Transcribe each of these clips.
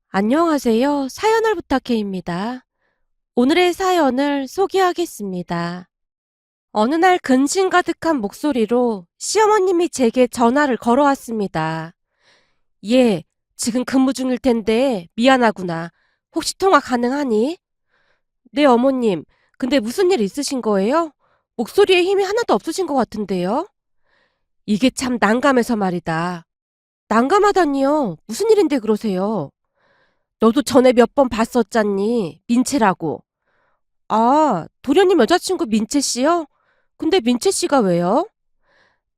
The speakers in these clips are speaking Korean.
안녕하세요. 사연을 부탁해입니다. 오늘의 사연을 소개하겠습니다. 어느 날 근심 가득한 목소리로 시어머님이 제게 전화를 걸어왔습니다. 예, 지금 근무 중일 텐데 미안하구나. 혹시 통화 가능하니? 네, 어머님. 근데 무슨 일 있으신 거예요? 목소리에 힘이 하나도 없으신 것 같은데요? 이게 참 난감해서 말이다. 난감하다니요? 무슨 일인데 그러세요? 너도 전에 몇 번 봤었잖니? 민채라고. 아, 도련님 여자친구 민채 씨요? 근데 민채 씨가 왜요?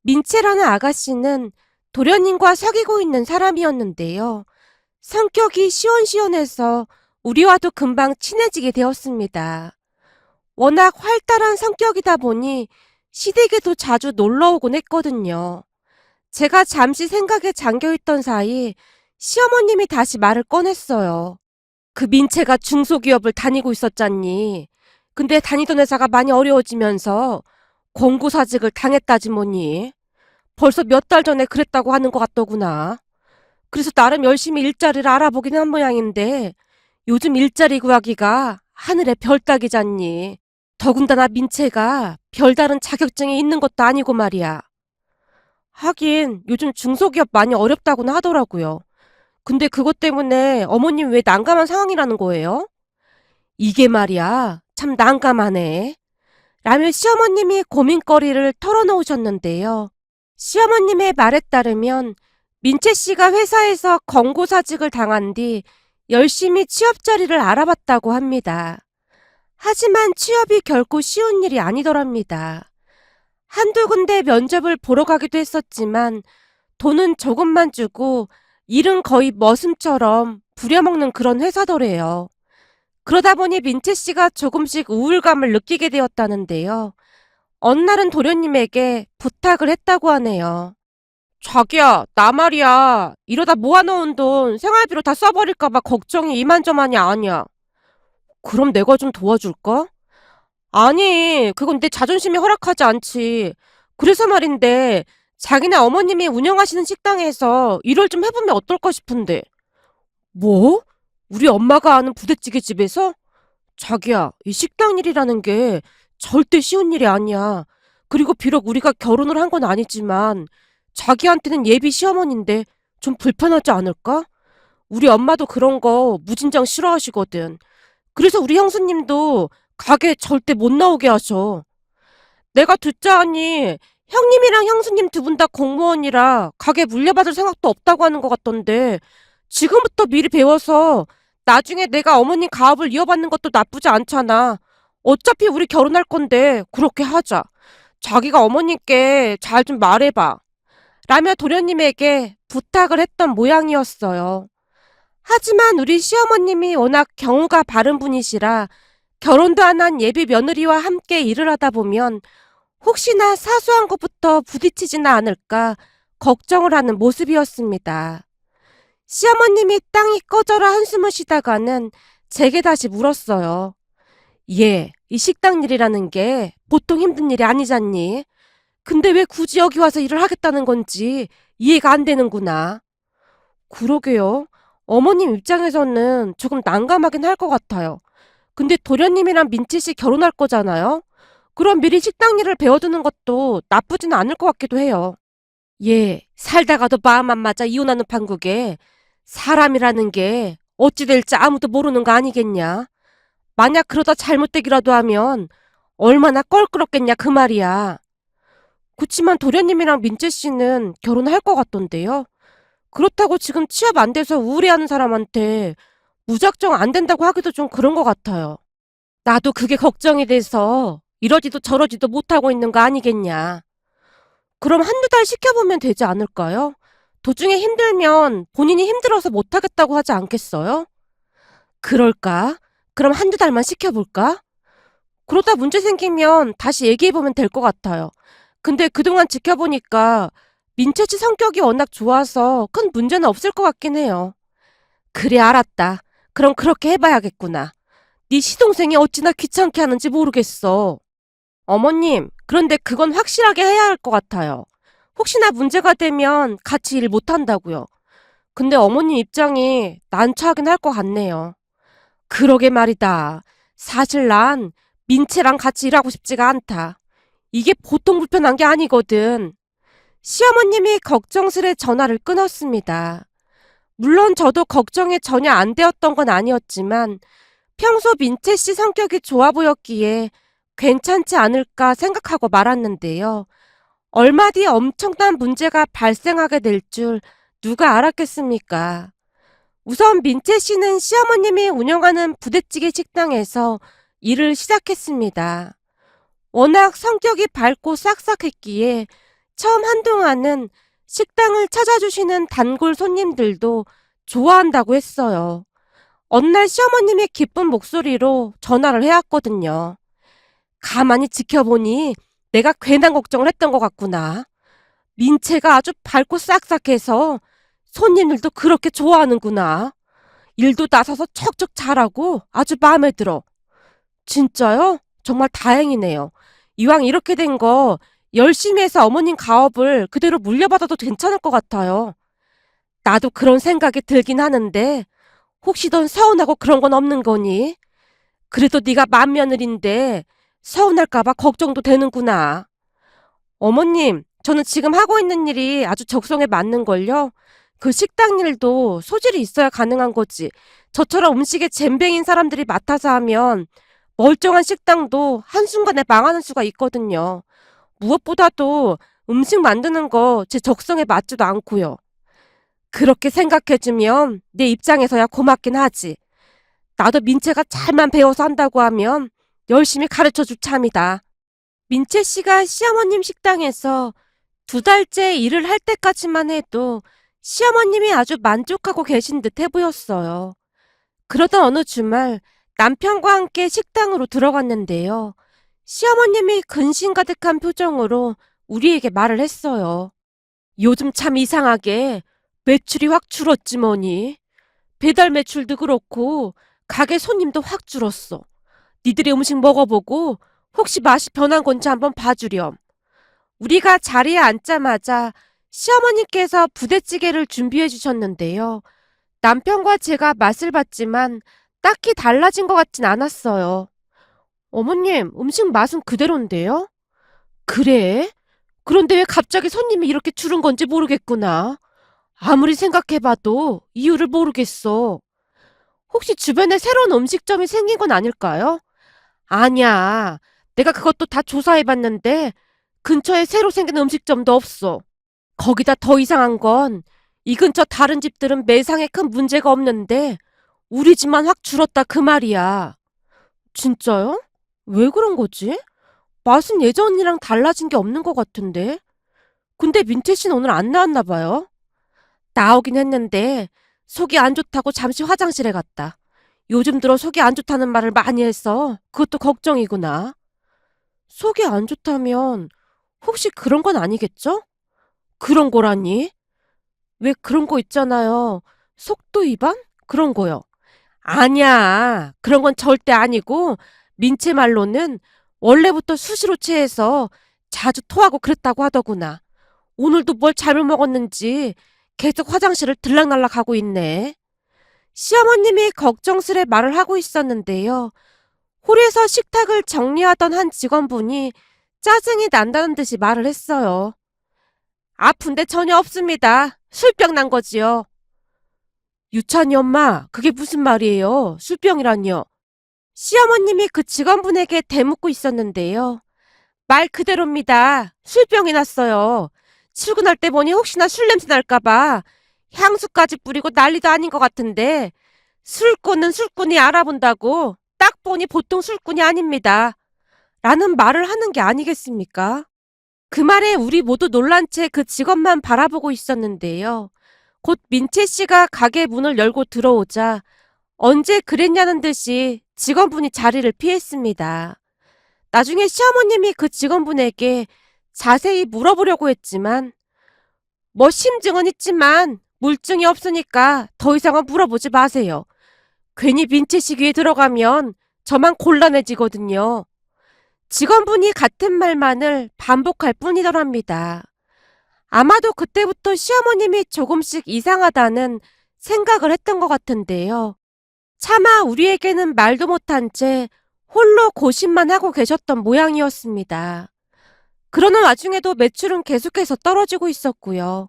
민채라는 아가씨는 도련님과 사귀고 있는 사람이었는데요. 성격이 시원시원해서 우리와도 금방 친해지게 되었습니다. 워낙 활달한 성격이다 보니 시댁에도 자주 놀러 오곤 했거든요. 제가 잠시 생각에 잠겨있던 사이 시어머님이 다시 말을 꺼냈어요. 그 민채가 중소기업을 다니고 있었잖니. 근데 다니던 회사가 많이 어려워지면서 권고사직을 당했다지 뭐니. 벌써 몇 달 전에 그랬다고 하는 것 같더구나. 그래서 나름 열심히 일자리를 알아보긴 한 모양인데 요즘 일자리 구하기가 하늘의 별 따기잖니. 더군다나 민채가 별다른 자격증이 있는 것도 아니고 말이야. 하긴 요즘 중소기업 많이 어렵다고는 하더라고요. 근데 그것 때문에 어머님 왜 난감한 상황이라는 거예요? 이게 말이야, 참 난감하네. 라며 시어머님이 고민거리를 털어놓으셨는데요. 시어머님의 말에 따르면 민채 씨가 회사에서 권고사직을 당한 뒤 열심히 취업 자리를 알아봤다고 합니다. 하지만 취업이 결코 쉬운 일이 아니더랍니다. 한두 군데 면접을 보러 가기도 했었지만 돈은 조금만 주고 일은 거의 머슴처럼 부려먹는 그런 회사더래요. 그러다 보니 민채 씨가 조금씩 우울감을 느끼게 되었다는데요. 어느 날은 도련님에게 부탁을 했다고 하네요. 자기야, 나 말이야. 이러다 모아놓은 돈 생활비로 다 써버릴까봐 걱정이 이만저만이 아니야. 그럼 내가 좀 도와줄까? 아니, 그건 내 자존심이 허락하지 않지. 그래서 말인데, 자기네 어머님이 운영하시는 식당에서 일을 좀 해보면 어떨까 싶은데. 뭐? 우리 엄마가 아는 부대찌개 집에서? 자기야, 이 식당 일이라는 게 절대 쉬운 일이 아니야. 그리고 비록 우리가 결혼을 한 건 아니지만 자기한테는 예비 시어머니인데 좀 불편하지 않을까? 우리 엄마도 그런 거 무진장 싫어하시거든. 그래서 우리 형수님도 가게 절대 못 나오게 하셔. 내가 듣자 하니 형님이랑 형수님 두 분 다 공무원이라 가게 물려받을 생각도 없다고 하는 것 같던데 지금부터 미리 배워서 나중에 내가 어머님 가업을 이어받는 것도 나쁘지 않잖아. 어차피 우리 결혼할 건데 그렇게 하자. 자기가 어머님께 잘 좀 말해봐. 라며 도련님에게 부탁을 했던 모양이었어요. 하지만 우리 시어머님이 워낙 경우가 바른 분이시라 결혼도 안 한 예비 며느리와 함께 일을 하다 보면 혹시나 사소한 것부터 부딪히지는 않을까 걱정을 하는 모습이었습니다. 시어머님이 땅이 꺼져라 한숨을 쉬다가는 제게 다시 물었어요. 예, 이 식당 일이라는 게 보통 힘든 일이 아니잖니. 근데 왜 굳이 여기 와서 일을 하겠다는 건지 이해가 안 되는구나. 그러게요. 어머님 입장에서는 조금 난감하긴 할 것 같아요. 근데 도련님이랑 민치 씨 결혼할 거잖아요? 그럼 미리 식당 일을 배워두는 것도 나쁘지는 않을 것 같기도 해요. 예, 살다가도 마음 안 맞아 이혼하는 판국에 사람이라는 게 어찌 될지 아무도 모르는 거 아니겠냐. 만약 그러다 잘못되기라도 하면 얼마나 껄끄럽겠냐 그 말이야. 그치만 도련님이랑 민재 씨는 결혼할 것 같던데요. 그렇다고 지금 취업 안 돼서 우울해하는 사람한테 무작정 안 된다고 하기도 좀 그런 것 같아요. 나도 그게 걱정이 돼서 이러지도 저러지도 못하고 있는 거 아니겠냐. 그럼 한두 달 시켜보면 되지 않을까요? 도중에 힘들면 본인이 힘들어서 못하겠다고 하지 않겠어요? 그럴까? 그럼 한두 달만 시켜볼까? 그러다 문제 생기면 다시 얘기해보면 될 것 같아요. 근데 그동안 지켜보니까 민채 씨 성격이 워낙 좋아서 큰 문제는 없을 것 같긴 해요. 그래, 알았다. 그럼 그렇게 해봐야겠구나. 네 시동생이 어찌나 귀찮게 하는지 모르겠어. 어머님, 그런데 그건 확실하게 해야 할 것 같아요. 혹시나 문제가 되면 같이 일 못한다고요. 근데 어머님 입장이 난처하긴 할 것 같네요. 그러게 말이다. 사실 난 민채랑 같이 일하고 싶지가 않다. 이게 보통 불편한 게 아니거든. 시어머님이 걱정스레 전화를 끊었습니다. 물론 저도 걱정이 전혀 안 되었던 건 아니었지만 평소 민채 씨 성격이 좋아 보였기에 괜찮지 않을까 생각하고 말았는데요. 얼마 뒤 엄청난 문제가 발생하게 될 줄 누가 알았겠습니까? 우선 민채 씨는 시어머님이 운영하는 부대찌개 식당에서 일을 시작했습니다. 워낙 성격이 밝고 싹싹했기에 처음 한동안은 식당을 찾아주시는 단골 손님들도 좋아한다고 했어요. 어느 날 시어머님이 기쁜 목소리로 전화를 해왔거든요. 가만히 지켜보니 내가 괜한 걱정을 했던 것 같구나. 민채가 아주 밝고 싹싹해서 손님들도 그렇게 좋아하는구나. 일도 나서서 척척 잘하고 아주 마음에 들어. 진짜요? 정말 다행이네요. 이왕 이렇게 된 거 열심히 해서 어머님 가업을 그대로 물려받아도 괜찮을 것 같아요. 나도 그런 생각이 들긴 하는데 혹시 넌 서운하고 그런 건 없는 거니? 그래도 네가 맏며느리인데 서운할까 봐 걱정도 되는구나. 어머님, 저는 지금 하고 있는 일이 아주 적성에 맞는걸요? 그 식당 일도 소질이 있어야 가능한 거지. 저처럼 음식에 젬병인 사람들이 맡아서 하면 멀쩡한 식당도 한순간에 망하는 수가 있거든요. 무엇보다도 음식 만드는 거 제 적성에 맞지도 않고요. 그렇게 생각해주면 내 입장에서야 고맙긴 하지. 나도 민채가 잘만 배워서 한다고 하면 열심히 가르쳐줄 참이다. 민채 씨가 시어머님 식당에서 2달째 일을 할 때까지만 해도 시어머님이 아주 만족하고 계신 듯해 보였어요. 그러던 어느 주말 남편과 함께 식당으로 들어갔는데요. 시어머님이 근심 가득한 표정으로 우리에게 말을 했어요. 요즘 참 이상하게 매출이 확 줄었지 뭐니. 배달 매출도 그렇고 가게 손님도 확 줄었어. 니들의 음식 먹어보고 혹시 맛이 변한 건지 한번 봐주렴. 우리가 자리에 앉자마자 시어머니께서 부대찌개를 준비해 주셨는데요. 남편과 제가 맛을 봤지만 딱히 달라진 것 같진 않았어요. 어머님, 음식 맛은 그대로인데요? 그래? 그런데 왜 갑자기 손님이 이렇게 줄은 건지 모르겠구나. 아무리 생각해봐도 이유를 모르겠어. 혹시 주변에 새로운 음식점이 생긴 건 아닐까요? 아니야. 내가 그것도 다 조사해봤는데 근처에 새로 생긴 음식점도 없어. 거기다 더 이상한 건 이 근처 다른 집들은 매상에 큰 문제가 없는데 우리 집만 확 줄었다 그 말이야. 진짜요? 왜 그런 거지? 맛은 예전이랑 달라진 게 없는 것 같은데. 근데 민채 씨는 오늘 안 나왔나 봐요. 나오긴 했는데 속이 안 좋다고 잠시 화장실에 갔다. 요즘 들어 속이 안 좋다는 말을 많이 해서 그것도 걱정이구나. 속이 안 좋다면 혹시 그런 건 아니겠죠? 그런 거라니? 왜 그런 거 있잖아요. 속도 위반? 그런 거요. 아니야. 그런 건 절대 아니고 민채 말로는 원래부터 수시로 체해서 자주 토하고 그랬다고 하더구나. 오늘도 뭘 잘못 먹었는지 계속 화장실을 들락날락 하고 있네. 시어머님이 걱정스레 말을 하고 있었는데요. 홀에서 식탁을 정리하던 한 직원분이 짜증이 난다는 듯이 말을 했어요. 아픈데 전혀 없습니다. 술병 난 거지요. 유찬이 엄마, 그게 무슨 말이에요? 술병이란요. 시어머님이 그 직원분에게 대묻고 있었는데요. 말 그대로입니다. 술병이 났어요. 출근할 때 보니 혹시나 술 냄새 날까봐 향수까지 뿌리고 난리도 아닌 것 같은데 술꾼은 술꾼이 알아본다고 딱 보니 보통 술꾼이 아닙니다. 라는 말을 하는 게 아니겠습니까? 그 말에 우리 모두 놀란 채 그 직원만 바라보고 있었는데요. 곧 민채 씨가 가게 문을 열고 들어오자 언제 그랬냐는 듯이 직원분이 자리를 피했습니다. 나중에 시어머님이 그 직원분에게 자세히 물어보려고 했지만 뭐 심증은 있지만 물증이 없으니까 더 이상은 물어보지 마세요. 괜히 민채 씨 귀에 들어가면 저만 곤란해지거든요. 직원분이 같은 말만을 반복할 뿐이더랍니다. 아마도 그때부터 시어머님이 조금씩 이상하다는 생각을 했던 것 같은데요. 차마 우리에게는 말도 못한 채 홀로 고심만 하고 계셨던 모양이었습니다. 그러는 와중에도 매출은 계속해서 떨어지고 있었고요.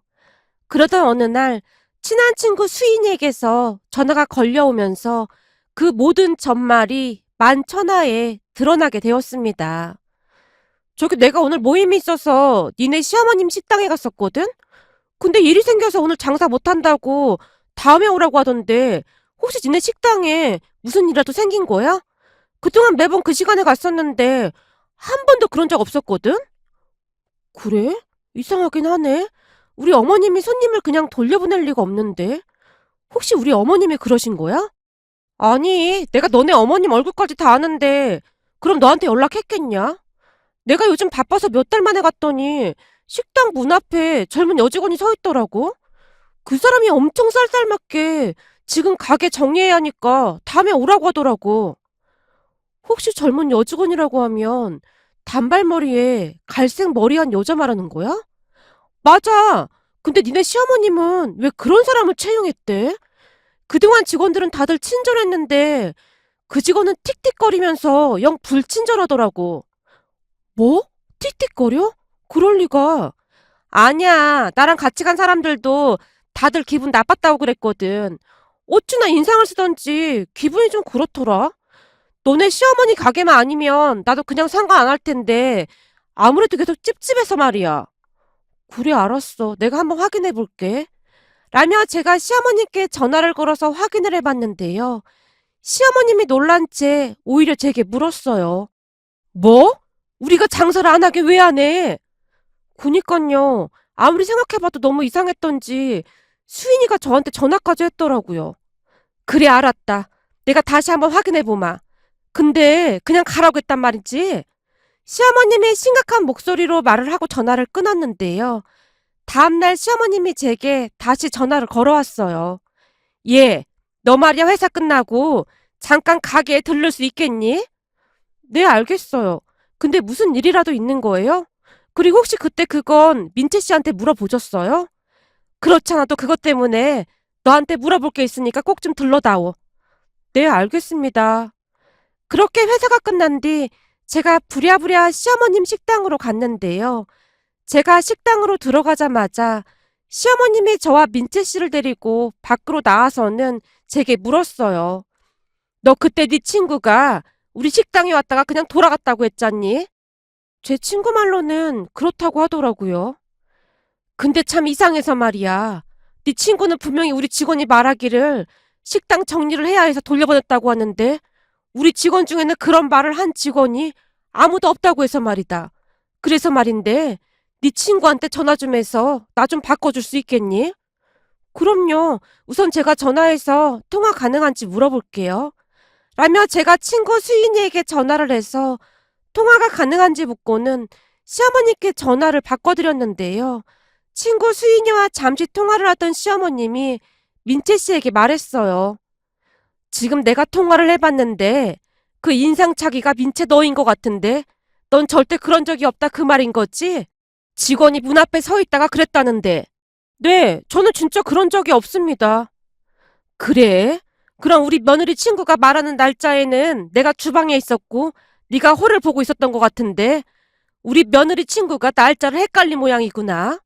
그러던 어느 날 친한 친구 수인에게서 전화가 걸려오면서 그 모든 전말이 만천하에 드러나게 되었습니다. 저기 내가 오늘 모임이 있어서 니네 시어머님 식당에 갔었거든? 근데 일이 생겨서 오늘 장사 못한다고 다음에 오라고 하던데 혹시 니네 식당에 무슨 일이라도 생긴 거야? 그동안 매번 그 시간에 갔었는데 한 번도 그런 적 없었거든? 그래? 이상하긴 하네. 우리 어머님이 손님을 그냥 돌려보낼 리가 없는데. 혹시 우리 어머님이 그러신 거야? 아니, 내가 너네 어머님 얼굴까지 다 아는데 그럼 너한테 연락했겠냐? 내가 요즘 바빠서 몇 달 만에 갔더니 식당 문 앞에 젊은 여직원이 서 있더라고. 그 사람이 엄청 쌀쌀맞게 지금 가게 정리해야 하니까 다음에 오라고 하더라고. 혹시 젊은 여직원이라고 하면 단발머리에 갈색 머리한 여자 말하는 거야? 맞아. 근데 니네 시어머님은 왜 그런 사람을 채용했대? 그동안 직원들은 다들 친절했는데 그 직원은 틱틱거리면서 영 불친절하더라고. 뭐? 틱틱거려? 그럴 리가. 아니야. 나랑 같이 간 사람들도 다들 기분 나빴다고 그랬거든. 어찌나 인상을 쓰던지 기분이 좀 그렇더라. 너네 시어머니 가게만 아니면 나도 그냥 상관 안 할 텐데 아무래도 계속 찝찝해서 말이야. 그래, 알았어. 내가 한번 확인해 볼게. 라며 제가 시어머님께 전화를 걸어서 확인을 해봤는데요. 시어머님이 놀란 채 오히려 제게 물었어요. 뭐? 우리가 장사를 안 하게 왜 안 해? 그니깐요. 아무리 생각해봐도 너무 이상했던지 수인이가 저한테 전화까지 했더라고요. 그래, 알았다. 내가 다시 한번 확인해보마. 근데 그냥 가라고 했단 말이지? 시어머님이 심각한 목소리로 말을 하고 전화를 끊었는데요. 다음날 시어머님이 제게 다시 전화를 걸어왔어요. 얘, 너 말이야 회사 끝나고 잠깐 가게에 들를 수 있겠니? 네, 알겠어요. 근데 무슨 일이라도 있는 거예요? 그리고 혹시 그때 그건 민채 씨한테 물어보셨어요? 그렇잖아도 그것 때문에 너한테 물어볼 게 있으니까 꼭 좀 들러다오. 네, 알겠습니다. 그렇게 회사가 끝난 뒤 제가 부랴부랴 시어머님 식당으로 갔는데요. 제가 식당으로 들어가자마자 시어머님이 저와 민채 씨를 데리고 밖으로 나와서는 제게 물었어요. 너 그때 네 친구가 우리 식당에 왔다가 그냥 돌아갔다고 했잖니? 제 친구 말로는 그렇다고 하더라고요. 근데 참 이상해서 말이야. 네 친구는 분명히 우리 직원이 말하기를 식당 정리를 해야 해서 돌려보냈다고 하는데 우리 직원 중에는 그런 말을 한 직원이 아무도 없다고 해서 말이다. 그래서 말인데 네 친구한테 전화 좀 해서 나 좀 바꿔줄 수 있겠니? 그럼요. 우선 제가 전화해서 통화 가능한지 물어볼게요. 라며 제가 친구 수인이에게 전화를 해서 통화가 가능한지 묻고는 시어머니께 전화를 바꿔드렸는데요. 친구 수인이와 잠시 통화를 하던 시어머님이 민채 씨에게 말했어요. 지금 내가 통화를 해봤는데 그 인상착의가 민채 너인 것 같은데 넌 절대 그런 적이 없다 그 말인 거지? 직원이 문 앞에 서 있다가 그랬다는데. 네, 저는 진짜 그런 적이 없습니다. 그래? 그럼 우리 며느리 친구가 말하는 날짜에는 내가 주방에 있었고 네가 홀을 보고 있었던 것 같은데 우리 며느리 친구가 날짜를 헷갈린 모양이구나.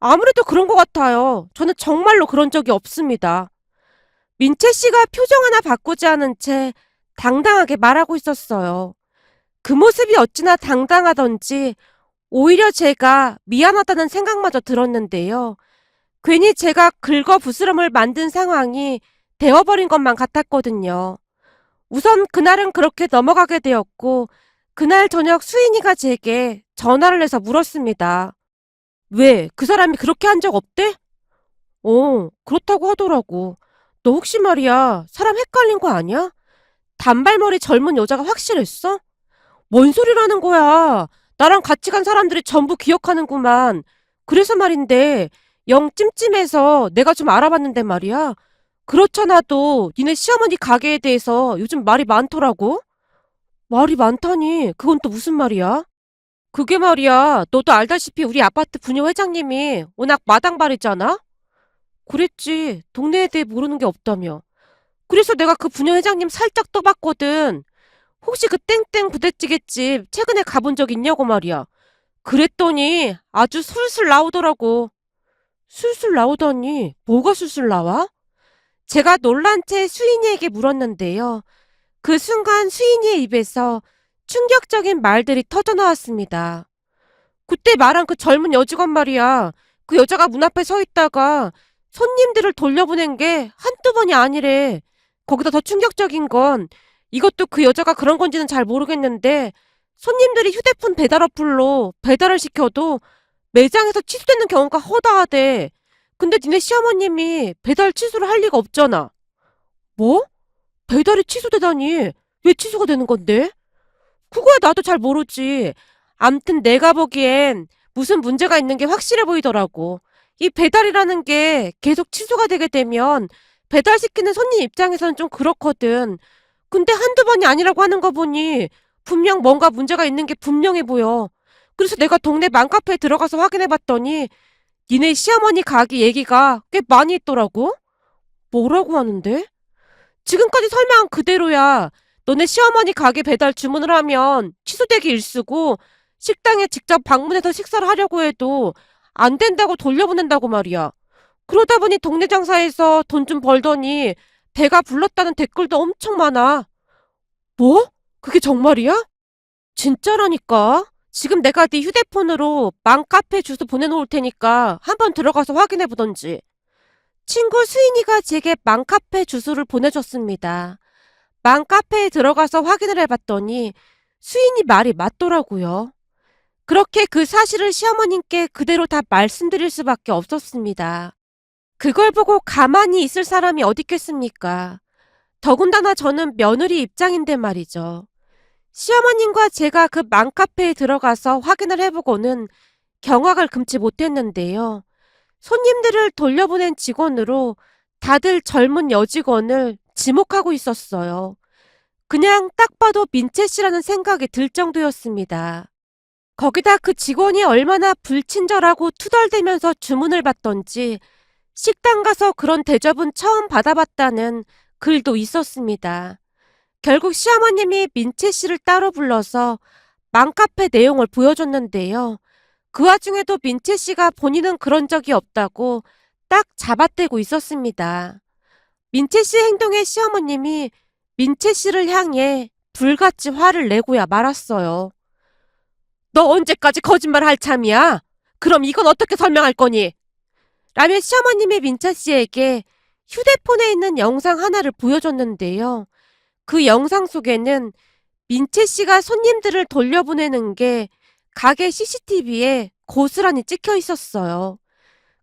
아무래도 그런 것 같아요. 저는 정말로 그런 적이 없습니다. 민채 씨가 표정 하나 바꾸지 않은 채 당당하게 말하고 있었어요. 그 모습이 어찌나 당당하던지 오히려 제가 미안하다는 생각마저 들었는데요. 괜히 제가 긁어 부스럼을 만든 상황이 되어버린 것만 같았거든요. 우선 그날은 그렇게 넘어가게 되었고 그날 저녁 수인이가 제게 전화를 해서 물었습니다. 왜? 그 사람이 그렇게 한 적 없대? 그렇다고 하더라고. 너 혹시 말이야, 사람 헷갈린 거 아니야? 단발머리 젊은 여자가 확실했어? 뭔 소리라는 거야. 나랑 같이 간 사람들이 전부 기억하는구만. 그래서 말인데 영 찜찜해서 내가 좀 알아봤는데 말이야. 그렇잖아도 니네 시어머니 가게에 대해서 요즘 말이 많더라고. 말이 많다니 그건 또 무슨 말이야? 그게 말이야, 너도 알다시피 우리 아파트 부녀 회장님이 워낙 마당발이잖아? 그랬지. 동네에 대해 모르는 게 없다며. 그래서 내가 그 부녀 회장님 살짝 떠봤거든. 혹시 그 땡땡 부대찌개집 최근에 가본 적 있냐고 말이야. 그랬더니 아주 술술 나오더라고. 술술 나오더니 뭐가 술술 나와? 제가 놀란 채 수인이에게 물었는데요. 그 순간 수인이의 입에서 충격적인 말들이 터져나왔습니다. 그때 말한 그 젊은 여직원 말이야. 그 여자가 문 앞에 서 있다가 손님들을 돌려보낸 게 한두 번이 아니래. 거기다 더 충격적인 건 이것도 그 여자가 그런 건지는 잘 모르겠는데 손님들이 휴대폰 배달 어플로 배달을 시켜도 매장에서 취소되는 경우가 허다하대. 근데 니네 시어머님이 배달 취소를 할 리가 없잖아. 뭐? 배달이 취소되다니 왜 취소가 되는 건데? 그거야 나도 잘 모르지. 암튼 내가 보기엔 무슨 문제가 있는 게 확실해 보이더라고. 이 배달이라는 게 계속 취소가 되게 되면 배달시키는 손님 입장에서는 좀 그렇거든. 근데 한두 번이 아니라고 하는 거 보니 분명 뭔가 문제가 있는 게 분명해 보여. 그래서 내가 동네 맘카페에 들어가서 확인해 봤더니 니네 시어머니 가게 얘기가 꽤 많이 있더라고. 뭐라고 하는데? 지금까지 설명한 그대로야. 너네 시어머니 가게 배달 주문을 하면 취소되기 일쑤고 식당에 직접 방문해서 식사를 하려고 해도 안 된다고 돌려보낸다고 말이야. 그러다 보니 동네 장사에서 돈 좀 벌더니 배가 불렀다는 댓글도 엄청 많아. 뭐? 그게 정말이야? 진짜라니까. 지금 내가 네 휴대폰으로 맘카페 주소 보내놓을 테니까 한번 들어가서 확인해보던지. 친구 수인이가 제게 맘카페 주소를 보내줬습니다. 맘카페에 들어가서 확인을 해봤더니 수인이 말이 맞더라고요. 그렇게 그 사실을 시어머님께 그대로 다 말씀드릴 수밖에 없었습니다. 그걸 보고 가만히 있을 사람이 어디 있겠습니까? 더군다나 저는 며느리 입장인데 말이죠. 시어머님과 제가 그 맘카페에 들어가서 확인을 해보고는 경악을 금치 못했는데요. 손님들을 돌려보낸 직원으로 다들 젊은 여직원을 지목하고 있었어요. 그냥 딱 봐도 민채 씨라는 생각이 들 정도였습니다. 거기다 그 직원이 얼마나 불친절하고 투덜대면서 주문을 받던지 식당 가서 그런 대접은 처음 받아봤다는 글도 있었습니다. 결국 시어머님이 민채 씨를 따로 불러서 맘카페 내용을 보여줬는데요. 그 와중에도 민채 씨가 본인은 그런 적이 없다고 딱 잡아떼고 있었습니다. 민채 씨 행동에 시어머님이 민채 씨를 향해 불같이 화를 내고야 말았어요. 너 언제까지 거짓말 할 참이야? 그럼 이건 어떻게 설명할 거니? 라며 시어머님이 민채 씨에게 휴대폰에 있는 영상 하나를 보여줬는데요. 그 영상 속에는 민채 씨가 손님들을 돌려보내는 게 가게 CCTV에 고스란히 찍혀 있었어요.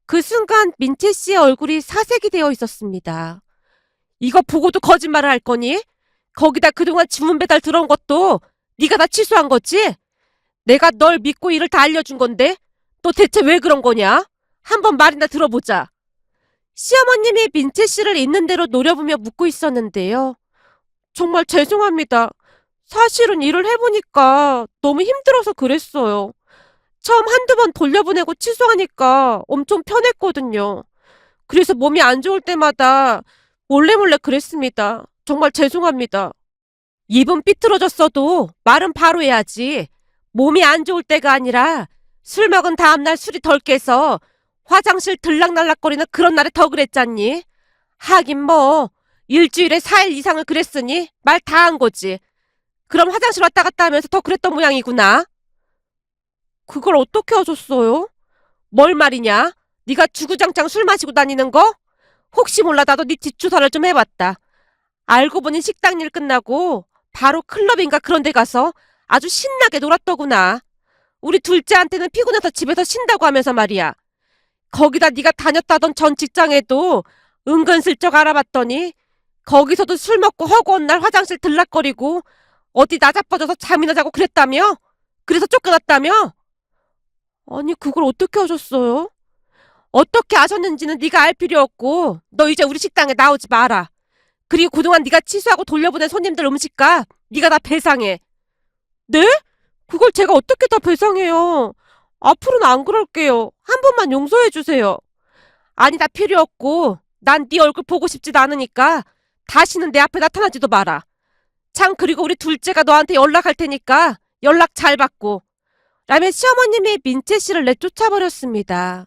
그 순간 민채 씨의 얼굴이 사색이 되어 있었습니다. 이거 보고도 거짓말을 할 거니? 거기다 그동안 주문 배달 들어온 것도 네가 다 취소한 거지? 내가 널 믿고 일을 다 알려준 건데 너 대체 왜 그런 거냐? 한번 말이나 들어보자. 시어머님이 민채 씨를 있는 대로 노려보며 묻고 있었는데요. 정말 죄송합니다. 사실은 일을 해보니까 너무 힘들어서 그랬어요. 처음 한두 번 돌려보내고 취소하니까 엄청 편했거든요. 그래서 몸이 안 좋을 때마다 몰래 그랬습니다. 정말 죄송합니다. 입은 삐뚤어졌어도 말은 바로 해야지. 몸이 안 좋을 때가 아니라 술 먹은 다음날 술이 덜 깨서 화장실 들락날락거리는 그런 날에 더 그랬잖니. 하긴 뭐 일주일에 4일 이상을 그랬으니 말 다 한 거지. 그럼 화장실 왔다 갔다 하면서 더 그랬던 모양이구나. 그걸 어떻게 하셨어요? 뭘 말이냐? 네가 주구장창 술 마시고 다니는 거? 혹시 몰라 나도 네 뒷조사를 좀 해봤다. 알고 보니 식당 일 끝나고 바로 클럽인가 그런 데 가서 아주 신나게 놀았더구나. 우리 둘째한테는 피곤해서 집에서 쉰다고 하면서 말이야. 거기다 네가 다녔다던 전 직장에도 은근슬쩍 알아봤더니 거기서도 술 먹고 허구한 날 화장실 들락거리고 어디 나자빠져서 잠이나 자고 그랬다며? 그래서 쫓겨났다며? 아니 그걸 어떻게 하셨어요? 어떻게 아셨는지는 네가 알 필요 없고 너 이제 우리 식당에 나오지 마라. 그리고 그동안 네가 취소하고 돌려보낸 손님들 음식값 네가 다 배상해. 네? 그걸 제가 어떻게 다 배상해요? 앞으로는 안 그럴게요. 한 번만 용서해 주세요. 아니, 나 필요 없고, 난 네 얼굴 보고 싶지도 않으니까 다시는 내 앞에 나타나지도 마라. 참, 그리고 우리 둘째가 너한테 연락할 테니까 연락 잘 받고. 라며 시어머님이 민채 씨를 내쫓아버렸습니다.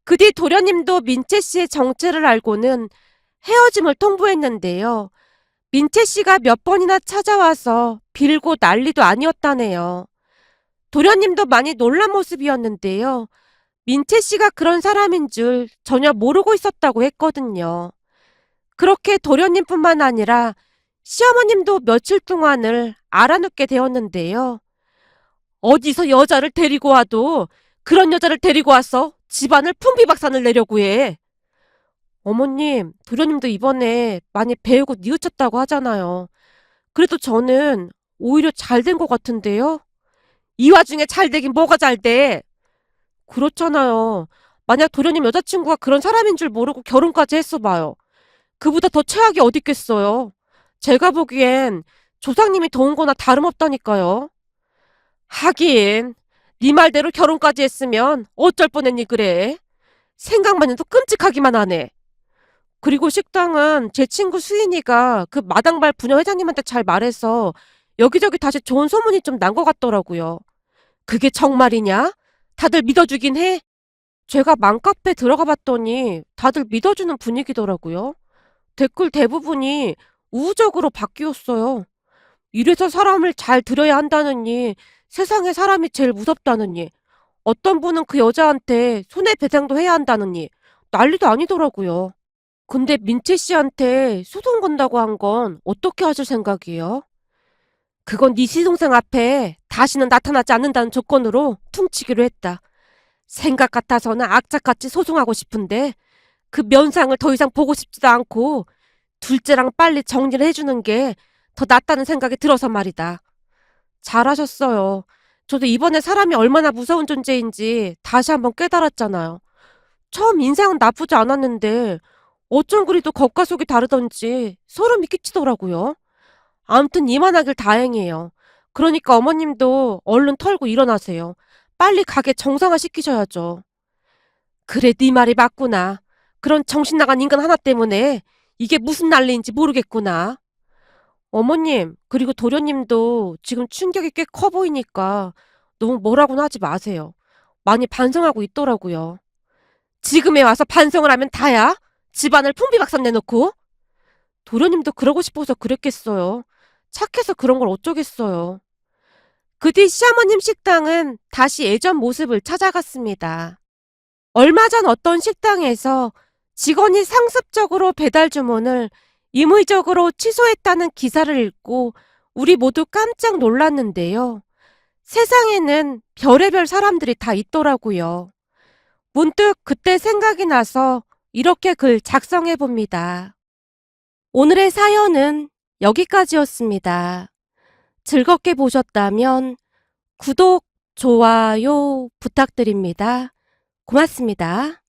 그 뒤 도련님도 민채 씨의 정체를 알고는 헤어짐을 통보했는데요. 민채 씨가 몇 번이나 찾아와서 빌고 난리도 아니었다네요. 도련님도 많이 놀란 모습이었는데요. 민채 씨가 그런 사람인 줄 전혀 모르고 있었다고 했거든요. 그렇게 도련님뿐만 아니라 시어머님도 며칠 동안을 알아눕게 되었는데요. 어디서 여자를 데리고 와도 그런 여자를 데리고 와서 집안을 풍비박산을 내려고 해. 어머님, 도련님도 이번에 많이 배우고 뉘우쳤다고 하잖아요. 그래도 저는 오히려 잘 된 것 같은데요? 이 와중에 잘 되긴 뭐가 잘 돼? 그렇잖아요. 만약 도련님 여자친구가 그런 사람인 줄 모르고 결혼까지 했어 봐요. 그보다 더 최악이 어디 있겠어요. 제가 보기엔 조상님이 도운 거나 다름없다니까요. 하긴 네 말대로 결혼까지 했으면 어쩔 뻔했니 그래. 생각만 해도 끔찍하기만 하네. 그리고 식당은 제 친구 수인이가 그 마당발 부녀 회장님한테 잘 말해서 여기저기 다시 좋은 소문이 좀 난 것 같더라고요. 그게 정말이냐? 다들 믿어주긴 해? 제가 맘카페 들어가 봤더니 다들 믿어주는 분위기더라고요. 댓글 대부분이 우호적으로 바뀌었어요. 이래서 사람을 잘 들여야 한다느니, 세상에 사람이 제일 무섭다느니, 어떤 분은 그 여자한테 손해배상도 해야 한다느니, 난리도 아니더라고요. 근데 민채 씨한테 소송 건다고 한 건 어떻게 하실 생각이에요? 그건 네 시동생 앞에 다시는 나타나지 않는다는 조건으로 퉁치기로 했다. 생각 같아서는 악착같이 소송하고 싶은데 그 면상을 더 이상 보고 싶지도 않고 둘째랑 빨리 정리를 해주는 게 더 낫다는 생각이 들어서 말이다. 잘하셨어요. 저도 이번에 사람이 얼마나 무서운 존재인지 다시 한번 깨달았잖아요. 처음 인상은 나쁘지 않았는데 어쩜 그리도 겉과 속이 다르던지 소름이 끼치더라고요. 아무튼 이만하길 다행이에요. 그러니까 어머님도 얼른 털고 일어나세요. 빨리 가게 정상화 시키셔야죠. 그래, 네 말이 맞구나. 그런 정신 나간 인간 하나 때문에 이게 무슨 난리인지 모르겠구나. 어머님, 그리고 도련님도 지금 충격이 꽤 커 보이니까 너무 뭐라고는 하지 마세요. 많이 반성하고 있더라고요. 지금에 와서 반성을 하면 다야? 집안을 풍비박산 내놓고? 도련님도 그러고 싶어서 그랬겠어요. 착해서 그런 걸 어쩌겠어요. 그 뒤 시어머님 식당은 다시 예전 모습을 찾아갔습니다. 얼마 전 어떤 식당에서 직원이 상습적으로 배달 주문을 임의적으로 취소했다는 기사를 읽고 우리 모두 깜짝 놀랐는데요. 세상에는 별의별 사람들이 다 있더라고요. 문득 그때 생각이 나서 이렇게 글 작성해 봅니다. 오늘의 사연은 여기까지였습니다. 즐겁게 보셨다면 구독, 좋아요 부탁드립니다. 고맙습니다.